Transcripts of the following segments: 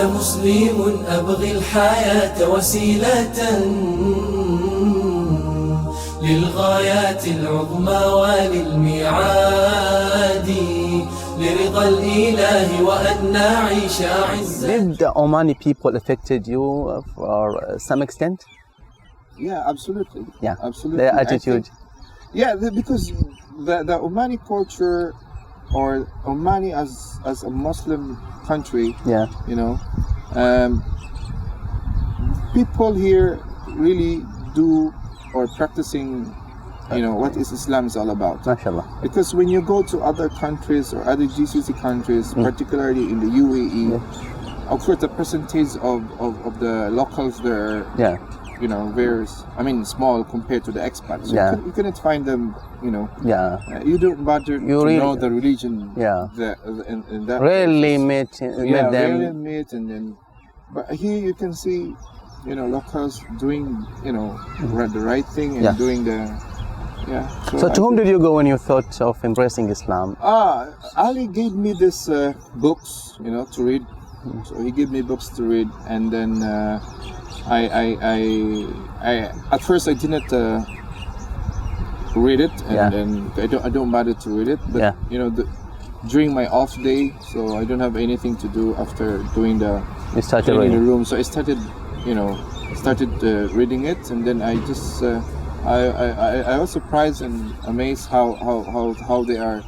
أنا مسلم أبغي الحياة وسيلة للغايات العظمى وللميعاد لرضا الإله وأن نعيش عزا. Did the Omani people affected you for some extent? Yeah, absolutely. Yeah, absolutely. their attitude. Because the Omani culture, or Omani as a Muslim country, people here really do or practicing, what is Islam is all about. MashaAllah. Because when you go to other countries or other GCC countries, particularly in the UAE, of course the percentage of the locals there, very, small compared to the expats. So you couldn't find them, you don't bother to know the religion. In that Rarely meet them. Rarely meet, and then, but here you can see, locals doing, the right thing and doing the, So to whom did you go when you thought of embracing Islam? Ali gave me this books, to read. So he gave me books to read, and then I at first I didn't read it, and then I don't bother to read it. But during my off day, so I don't have anything to do after doing the cleaning the room. So I started, reading it, and then I just I was surprised and amazed how they are,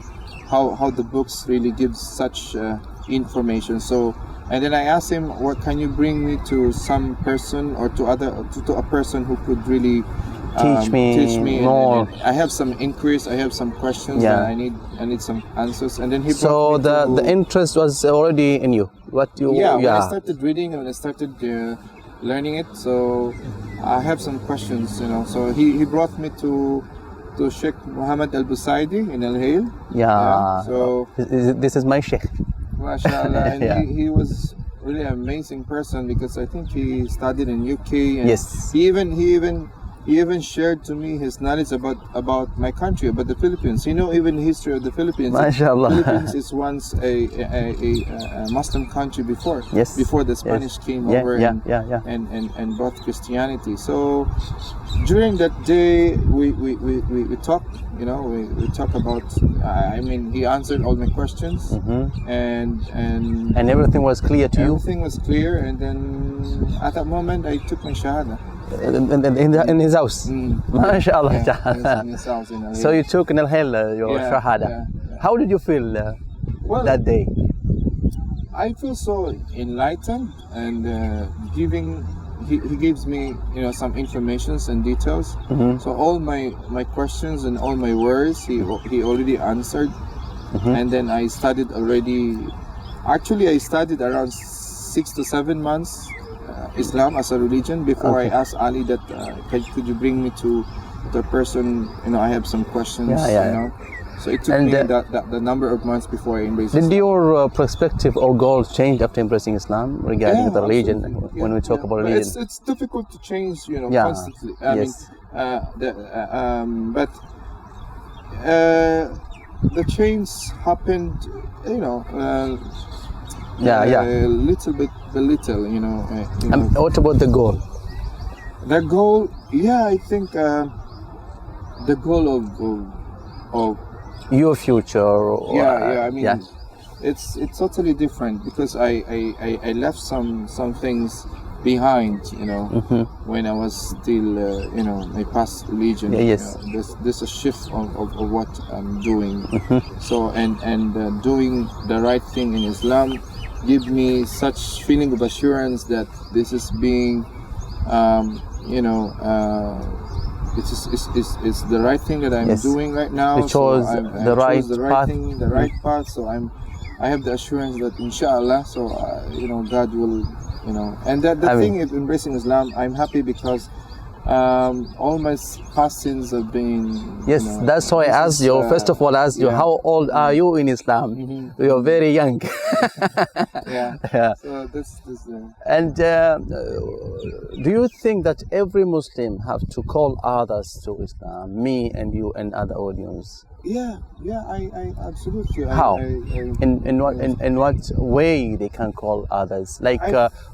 how the books really give such information. So. And then I asked him, "What can you bring me to some person or to a person who could really teach me more?" And I have some inquiries, I have some questions that I need some answers. And then he brought me the interest was already in you. When I started reading and I started learning it, so I have some questions, So he brought me to Sheikh Muhammad Al-Busaidi in Al-Hayl. So this is my Sheikh. MashaAllah, and he was really an amazing person, because I think he studied in UK, and he even shared to me his knowledge about my country, about the Philippines. Even the history of the Philippines. MashaAllah. The Philippines is once a Muslim country before the Spanish came over and brought Christianity. So during that day we talked, we talked about, he answered all my questions, and everything was clear to you? Everything was clear, and then at that moment I took my shahada. In his house? MashaAllah. In his house in Al-Hayl. So you took in Al-Hayl your shahada. How did you feel that day? I feel so enlightened, and he gives me some informations and details. So all my questions and all my worries he already answered. And then I studied already. Actually, I studied around 6 to 7 months Islam as a religion before I asked Ali that could you bring me to the person, I have some questions. So it took me the number of months before I embraced Islam. Did your perspective or goals change after embracing Islam regarding the religion? When we talk about religion, it's difficult to change, constantly. But the change happened, little bit by little, what about the goal? The goal, I think the goal of your future. It's totally different, because I left some things behind, when I was still, my past religion. There's a shift of what I'm doing. So and doing the right thing in Islam give me such feeling of assurance that this is being, it's the right thing that I'm doing right now. It chose the right path. So I have the assurance that inshallah, so God will, and that the thing is embracing Islam. I'm happy because all my past sins have been. That's why I asked you. First of all, I asked you, how old are you in Islam? You're very young. So this. And do you think that every Muslim have to call others to Islam, me and you and other audience? Yeah, I absolutely. How? I In what way they can call others? Like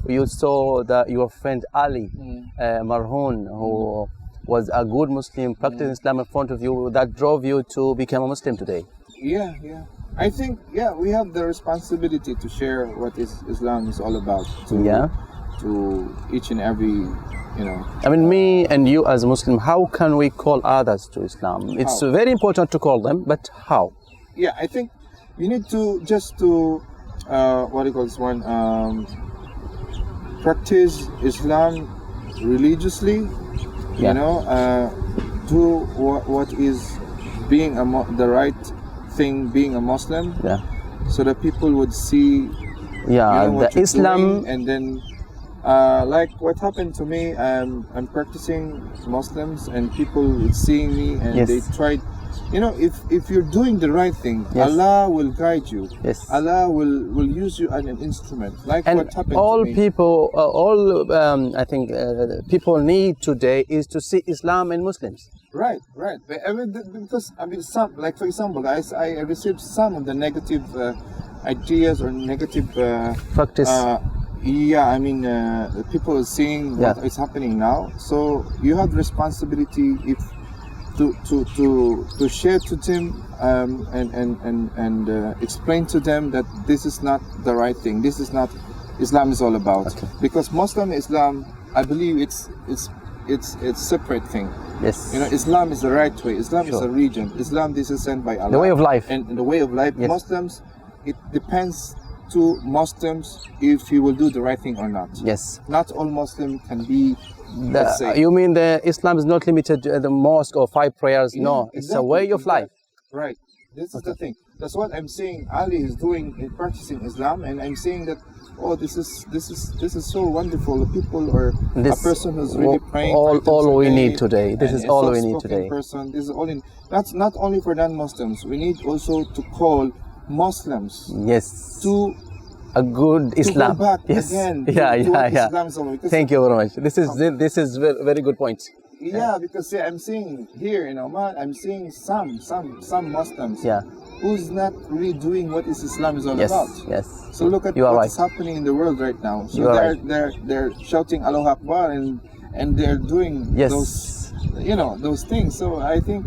you saw your friend Ali Marhoon, who was a good Muslim, practicing Islam in front of you, that drove you to become a Muslim today. Yeah. I think we have the responsibility to share what Islam is all about to each and every. I mean, me and you as a Muslim, how can we call others to Islam? It's very important to call them, but how? Yeah, I think you need to what do you call this one? Practice Islam religiously. Do what is being the right thing, being a Muslim. Yeah. So that people would see. Yeah, the Islam, doing, and then. Like what happened to me, I'm practicing Muslims and people seeing me and they tried, if you're doing the right thing, Allah will guide you. Yes. Allah will use you as an instrument. Like and what happened all to me. People, I think people need today is to see Islam in Muslims. Right. But, because some, like for example, I received some of the negative ideas or negative practice. People are seeing what is happening now. So you have responsibility to share to them and explain to them that this is not the right thing. This is not Islam is all about. Okay. Because Muslim Islam, I believe it's separate thing. Yes. Islam is the right way. Islam is a religion. Islam, this is sent by Allah. The way of life. And the way of life. Yes. Muslims, it depends to Muslims if he will do the right thing or not. Yes. Not all Muslim can be. Let's say. You mean the Islam is not limited to the mosque or 5 prayers? No, it's a way of life. Right. This is the thing. That's what I'm saying. Ali is doing in practicing Islam, and I'm saying that. Oh, this is so wonderful. People or a person who's really praying. All we need today. This is all we need today. Person. This is all in. That's not only for non-Muslims. We need also to call Muslims. Yes. To a good Islam. To go back yes. again. Yeah. Thank you very much. This is very good point. Yeah, because I'm seeing here in Oman, I'm seeing some Muslims. Yeah. Who's not really doing what Islam is all about. Yes. So look at what's happening in the world right now. So they're shouting Allahu Akbar and they're doing those things. So I think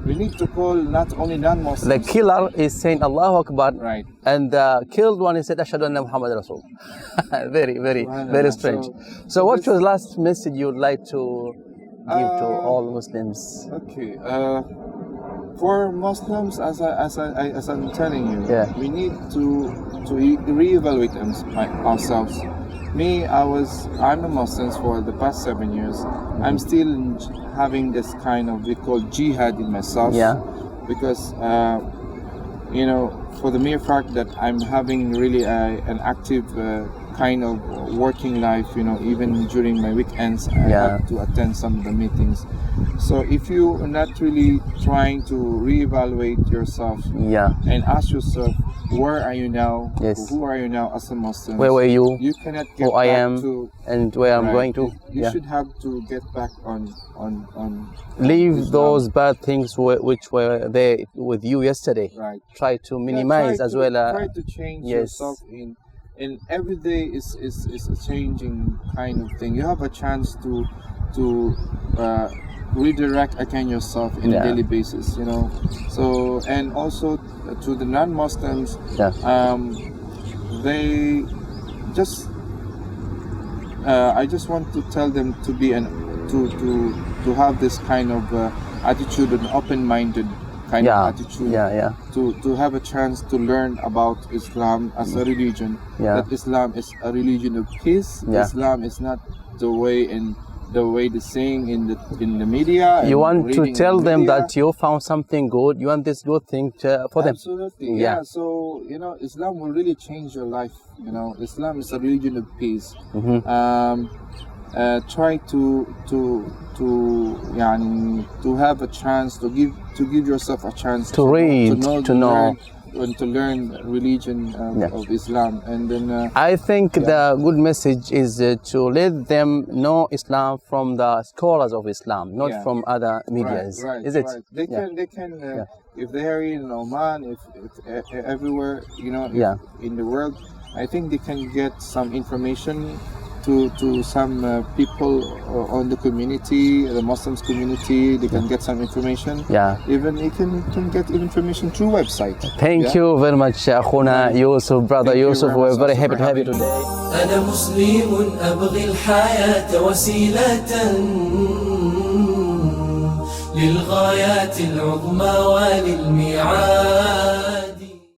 we need to call not only non-Muslims. The killer is saying Allahu Akbar, right? And the killed one is said Ashhadu anna Muhammad Rasul. very strange. So what was the last message you'd like to give to all Muslims? Okay. For Muslims, as I'm telling you, we need to reevaluate ourselves. Me, I'm a Muslim for the past 7 years. I'm still having this kind of, we call jihad in myself. Yeah. Because for the mere fact that I'm having really an active kind of working life, even during my weekends, I have to attend some of the meetings. So if you are not really trying to reevaluate yourself and ask yourself, where are you now? Yes. Who are you now as a Muslim? Where were you? You cannot get who back I am to, and where I'm going to. You should have to get back on leave Islam. Those bad things which were there with you yesterday. Right. Try to minimize as well. Try to change yourself in every day is a changing kind of thing. You have a chance to redirect again yourself in a daily basis, So, and also to the non-Muslims, they just I just want to tell them to be to have this kind of attitude, an open-minded kind of attitude, to have a chance to learn about Islam as a religion. That Islam is a religion of peace. Islam is not the way they're saying in the media. You want to tell them that you found something good. You want this good thing for them. Absolutely. Yeah. So Islam will really change your life. Islam is a religion of peace. Try to have a chance to give yourself a chance to read, to know and to learn religion of Islam. And then I think the good message is to let them know Islam from the scholars of Islam, not from other medias. Right, is it? Right. They can. If they are in Oman, if everywhere, you know, in the world, I think they can get some information to some people on the community, the Muslims community. They can get some information. Even you can get information through website. Thank you very much, أخونا يوسف, brother Yusuf. We're very happy to have you today. أنا مسلم أبغي الحياة وسيلة للغايات العظمى وللميعاد.